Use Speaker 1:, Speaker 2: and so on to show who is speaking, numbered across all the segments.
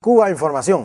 Speaker 1: Cuba Información.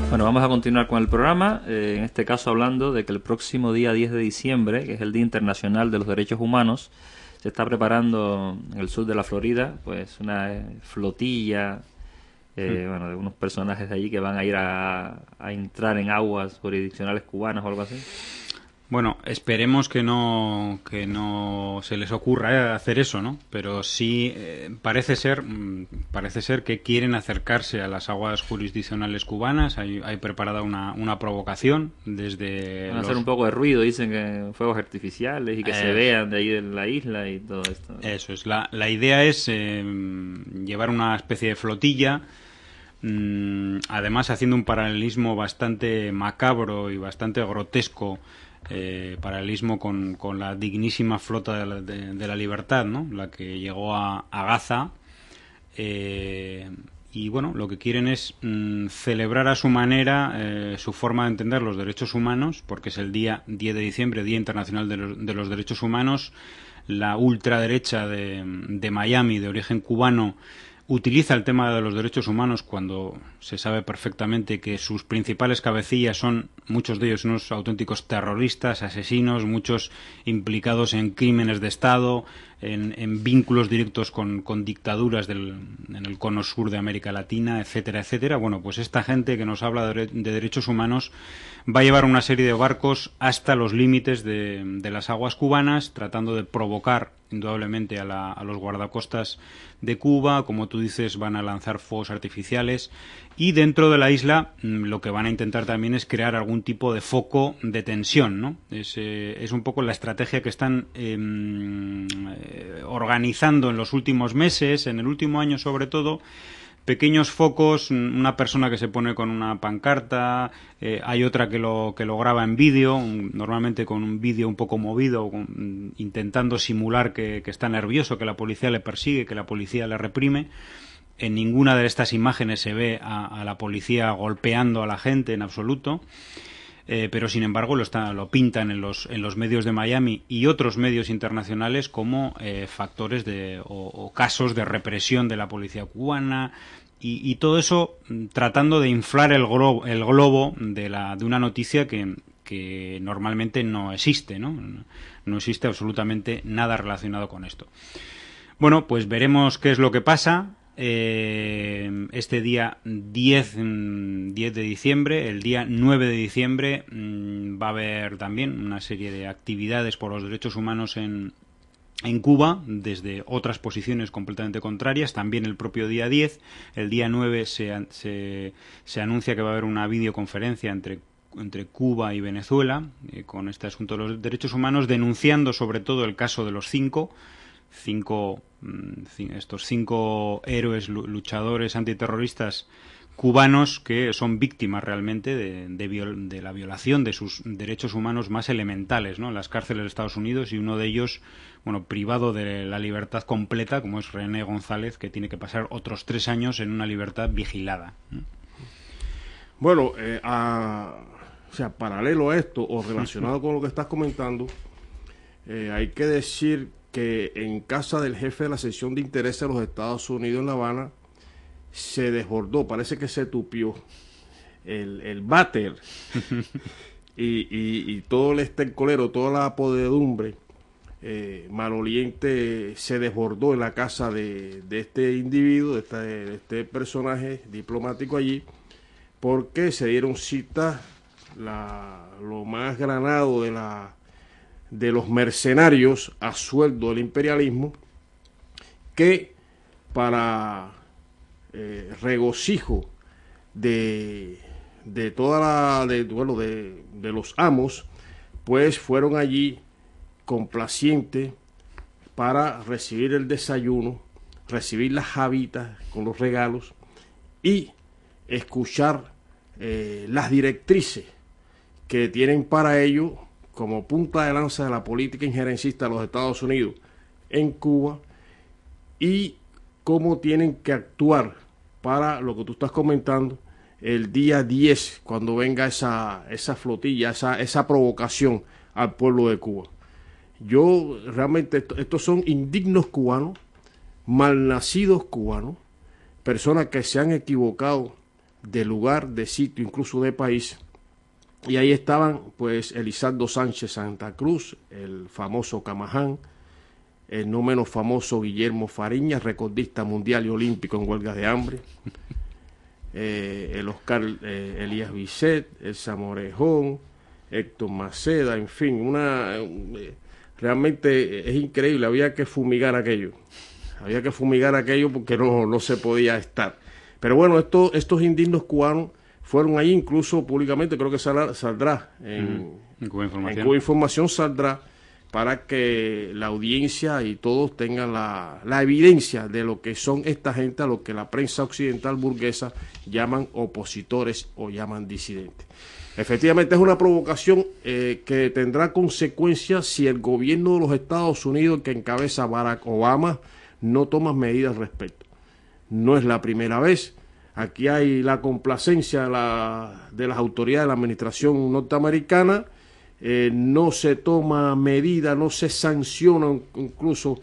Speaker 2: Bueno, vamos a continuar con el programa, en este caso hablando de que el próximo día 10 de diciembre, que es el Día Internacional de los Derechos Humanos, se está preparando en el sur de la Florida pues una flotilla bueno, de unos personajes de allí que van a ir a entrar en aguas jurisdiccionales cubanas o algo así.
Speaker 3: Bueno, esperemos que no se les ocurra hacer eso, ¿no? Pero sí parece ser que quieren acercarse a las aguas jurisdiccionales cubanas. Hay preparada una provocación desde...
Speaker 2: Van a hacer un poco de ruido, dicen que fuegos artificiales y que se vean de ahí de la isla y todo esto.
Speaker 3: Eso es. La idea es llevar una especie de flotilla, además haciendo un paralelismo bastante macabro y bastante grotesco, paralelismo con la dignísima flota de la libertad, ¿no? La que llegó a Gaza, y bueno, lo que quieren es celebrar a su manera su forma de entender los derechos humanos, porque es el día 10 de diciembre, Día Internacional de los Derechos Humanos. La ultraderecha de Miami, de origen cubano, utiliza el tema de los derechos humanos cuando se sabe perfectamente que sus principales cabecillas son, muchos de ellos, unos auténticos terroristas, asesinos, muchos implicados en crímenes de Estado, en vínculos directos con dictaduras en el cono sur de América Latina, etcétera, etcétera. Bueno, pues esta gente que nos habla de derechos humanos va a llevar una serie de barcos hasta los límites de las aguas cubanas, tratando de provocar indudablemente a los guardacostas de Cuba. Como tú dices, van a lanzar fuegos artificiales, y dentro de la isla lo que van a intentar también es crear algún tipo de foco de tensión, ¿no? Es un poco la estrategia que están organizando en los últimos meses, en el último año sobre todo. Pequeños focos, una persona que se pone con una pancarta, hay otra que lo graba en vídeo, normalmente con un vídeo un poco movido, intentando simular que está nervioso, que la policía le persigue, que la policía le reprime. En ninguna de estas imágenes se ve a la policía golpeando a la gente en absoluto. Pero sin embargo lo pintan en los medios de Miami y otros medios internacionales como factores o casos de represión de la policía cubana, y todo eso tratando de inflar el globo de una noticia que normalmente no existe, ¿no? No existe absolutamente nada relacionado con esto. Bueno, pues veremos qué es lo que pasa. Este día 10 de diciembre, el día 9 de diciembre, va a haber también una serie de actividades por los derechos humanos en Cuba, desde otras posiciones completamente contrarias. También el propio día 10, el día 9 se anuncia que va a haber una videoconferencia entre Cuba y Venezuela con este asunto de los derechos humanos, denunciando sobre todo el caso de los estos cinco héroes luchadores antiterroristas cubanos que son víctimas realmente de la violación de sus derechos humanos más elementales, ¿no?, en las cárceles de Estados Unidos, y uno de ellos, bueno, privado de la libertad completa, como es René González, que tiene que pasar otros 3 años en una libertad vigilada.
Speaker 4: Bueno, o sea, paralelo a esto o relacionado con lo que estás comentando, hay que decir que en casa del jefe de la sección de intereses de los Estados Unidos en La Habana se desbordó, parece que se tupió el váter y todo el estercolero, toda la podredumbre maloliente se desbordó en la casa de este individuo, de este personaje diplomático allí, porque se dieron cita lo más granado de los mercenarios a sueldo del imperialismo, que para regocijo de los amos, pues fueron allí complacientes para recibir el desayuno, recibir las jabitas con los regalos y escuchar las directrices que tienen para ello como punta de lanza de la política injerencista de los Estados Unidos en Cuba, y cómo tienen que actuar para lo que tú estás comentando el día 10, cuando venga esa flotilla, esa provocación al pueblo de Cuba. Yo realmente, estos son indignos cubanos, malnacidos cubanos, personas que se han equivocado de lugar, de sitio, incluso de país. Y ahí estaban pues Elizardo Sánchez Santa Cruz, el famoso Camaján, el no menos famoso Guillermo Fariñas, recordista mundial y olímpico en huelgas de hambre, el Oscar Elías Bisset, el Zamorejón, Héctor Maceda, en fin, realmente es increíble, había que fumigar aquello porque no se podía estar. Pero bueno, estos indignos cubanos fueron ahí, incluso públicamente, creo que saldrá en Cuba Información saldrá, para que la audiencia y todos tengan la evidencia de lo que son esta gente, a lo que la prensa occidental burguesa llaman opositores o llaman disidentes. Efectivamente es una provocación que tendrá consecuencias si el gobierno de los Estados Unidos, que encabeza Barack Obama, no toma medidas al respecto. No es la primera vez. Aquí hay la complacencia de las autoridades de la administración norteamericana, no se toma medida, no se sancionan incluso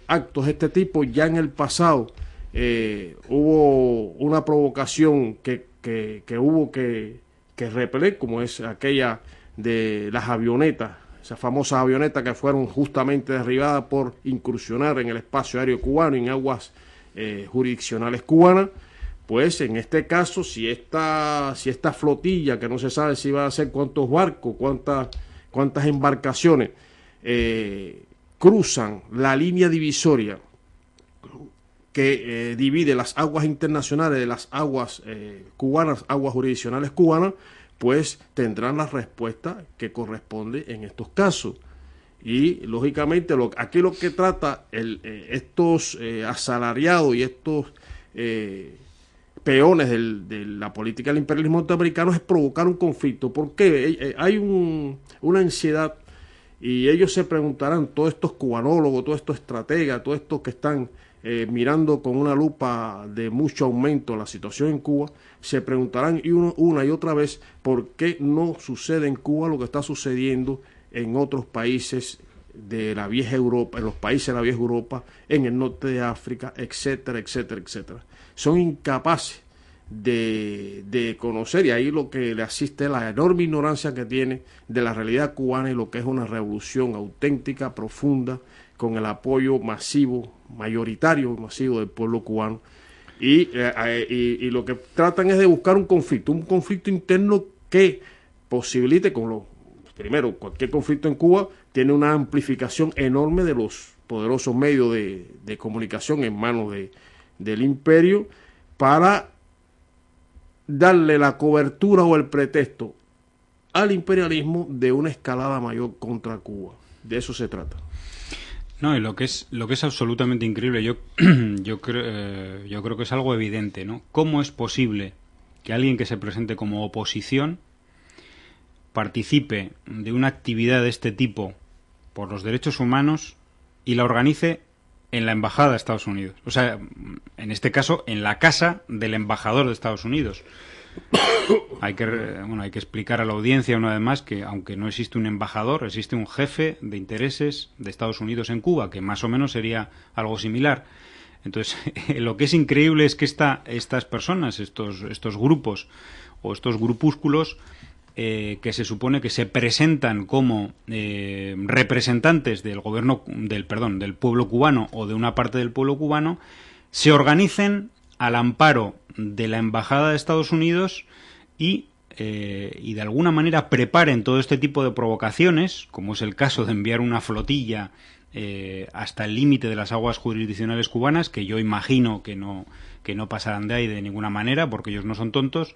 Speaker 4: actos de este tipo. Ya en el pasado hubo una provocación que hubo que repeler, como es aquella de las avionetas, esas famosas avionetas que fueron justamente derribadas por incursionar en el espacio aéreo cubano y en aguas jurisdiccionales cubanas. Pues en este caso, si esta flotilla, que no se sabe si va a ser cuántos barcos, cuántas embarcaciones, cruzan la línea divisoria que divide las aguas internacionales de las aguas cubanas, aguas jurisdiccionales cubanas, pues tendrán la respuesta que corresponde en estos casos. Y lógicamente aquí lo que trata estos asalariados y estos peones de la política del imperialismo norteamericano es provocar un conflicto, porque hay una ansiedad, y ellos se preguntarán, todos estos cubanólogos, todos estos estrategas, todos estos que están mirando con una lupa de mucho aumento la situación en Cuba, se preguntarán una y otra vez por qué no sucede en Cuba lo que está sucediendo en otros países de la vieja Europa, en los países de la vieja Europa, en el norte de África, etcétera, etcétera, etcétera. Son incapaces de conocer, y ahí lo que le asiste es la enorme ignorancia que tiene de la realidad cubana y lo que es una revolución auténtica, profunda, con el apoyo masivo, mayoritario y masivo del pueblo cubano. Y lo que tratan es de buscar un conflicto interno que posibilite, primero, cualquier conflicto en Cuba tiene una amplificación enorme de los poderosos medios de comunicación en manos del imperio, para darle la cobertura o el pretexto al imperialismo de una escalada mayor contra Cuba. De eso se trata.
Speaker 3: No, y lo que es absolutamente increíble, yo creo que es algo evidente, ¿no? ¿Cómo es posible que alguien que se presente como oposición participe de una actividad de este tipo por los derechos humanos y la organice en la embajada de Estados Unidos? O sea, en este caso, en la casa del embajador de Estados Unidos. Hay que explicar a la audiencia una vez más que, aunque no existe un embajador, existe un jefe de intereses de Estados Unidos en Cuba, que más o menos sería algo similar. Entonces, lo que es increíble es que estas personas, estos grupos o estos grupúsculos, que se supone que se presentan como representantes del del pueblo cubano o de una parte del pueblo cubano, se organicen al amparo de la embajada de Estados Unidos y de alguna manera preparen todo este tipo de provocaciones, como es el caso de enviar una flotilla hasta el límite de las aguas jurisdiccionales cubanas, que yo imagino que no pasarán de ahí de ninguna manera, porque ellos no son tontos.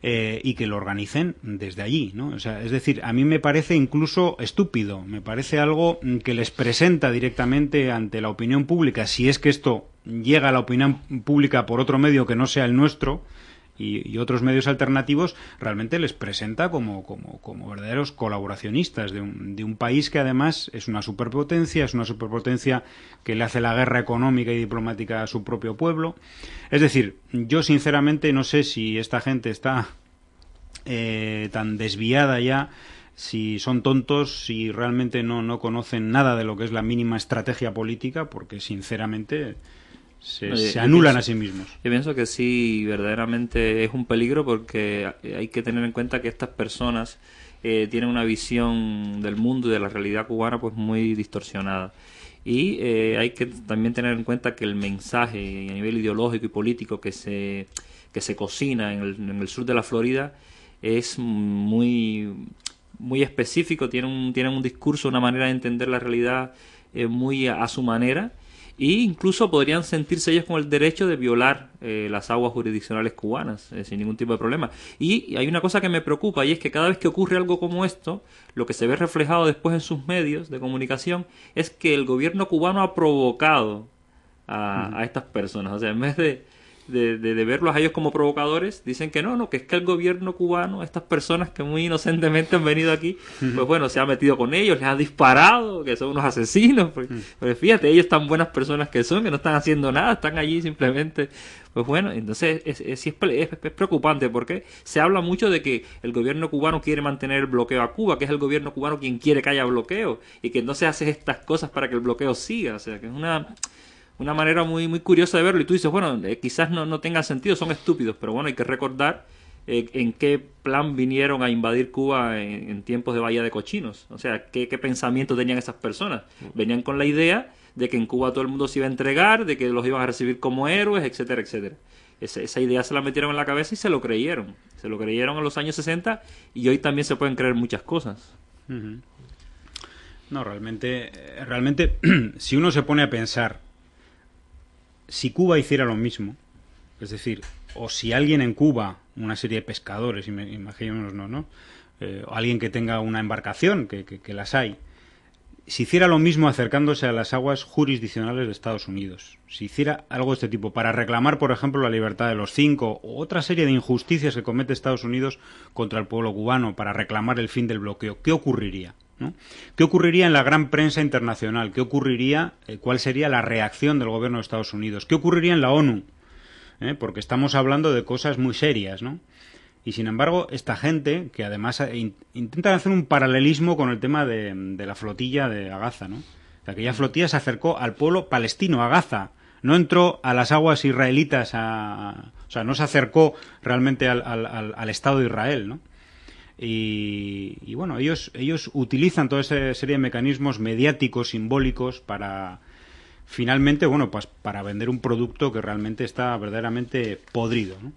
Speaker 3: Y que lo organicen desde allí, ¿no? O sea, es decir, a mí me parece incluso estúpido, me parece algo que les presenta directamente ante la opinión pública, si es que esto llega a la opinión pública por otro medio que no sea el nuestro y otros medios alternativos, realmente les presenta como verdaderos colaboracionistas de un país que además es una superpotencia que le hace la guerra económica y diplomática a su propio pueblo. Es decir, yo sinceramente no sé si esta gente está tan desviada ya si son tontos, si realmente no conocen nada de lo que es la mínima estrategia política, porque sinceramente se anulan a sí mismos.
Speaker 2: Yo pienso que sí, verdaderamente es un peligro, porque hay que tener en cuenta que estas personas tienen una visión del mundo y de la realidad cubana pues muy distorsionada. Y hay que también tener en cuenta que el mensaje a nivel ideológico y político que se cocina en el sur de la Florida es muy específico, tienen un discurso, una manera de entender la realidad muy a su manera, e incluso podrían sentirse ellos con el derecho de violar las aguas jurisdiccionales cubanas sin ningún tipo de problema. Y hay una cosa que me preocupa, y es que cada vez que ocurre algo como esto, lo que se ve reflejado después en sus medios de comunicación es que el gobierno cubano ha provocado a estas personas. O sea, en vez de verlos a ellos como provocadores, dicen que no, que es que el gobierno cubano, estas personas que muy inocentemente han venido aquí, pues bueno, se ha metido con ellos, les ha disparado, que son unos asesinos. Pues fíjate, ellos tan buenas personas que son, que no están haciendo nada, están allí simplemente. Pues bueno, entonces es preocupante, porque se habla mucho de que el gobierno cubano quiere mantener el bloqueo a Cuba, que es el gobierno cubano quien quiere que haya bloqueo, y que no se hace estas cosas para que el bloqueo siga. O sea, que es una manera muy curiosa de verlo, y tú dices, bueno, quizás no tenga sentido, son estúpidos, pero bueno, hay que recordar en qué plan vinieron a invadir Cuba en tiempos de Bahía de Cochinos. O sea, qué pensamiento tenían esas personas. Venían con la idea de que en Cuba todo el mundo se iba a entregar, de que los iban a recibir como héroes, etcétera, etcétera. Esa idea se la metieron en la cabeza y se lo creyeron. Se lo creyeron en los años 60, y hoy también se pueden creer muchas cosas.
Speaker 3: No, realmente, si uno se pone a pensar, si Cuba hiciera lo mismo, es decir, o si alguien en Cuba, una serie de pescadores, imaginémonos, ¿no? O alguien que tenga una embarcación, que las hay, si hiciera lo mismo acercándose a las aguas jurisdiccionales de Estados Unidos, si hiciera algo de este tipo para reclamar, por ejemplo, la libertad de los 5 o otra serie de injusticias que comete Estados Unidos contra el pueblo cubano, para reclamar el fin del bloqueo, ¿qué ocurriría? ¿No? ¿Qué ocurriría en la gran prensa internacional? ¿Qué ocurriría? ¿Cuál sería la reacción del gobierno de Estados Unidos? ¿Qué ocurriría en la ONU? Porque estamos hablando de cosas muy serias, ¿no? Y sin embargo, esta gente, que además intentan hacer un paralelismo con el tema de la flotilla de Gaza, ¿no? Aquella flotilla se acercó al pueblo palestino, a Gaza. No entró a las aguas israelitas, o sea, no se acercó realmente al Estado de Israel, ¿no? Y bueno, ellos utilizan toda esa serie de mecanismos mediáticos, simbólicos, para finalmente, bueno, pues para vender un producto que realmente está verdaderamente podrido, ¿no?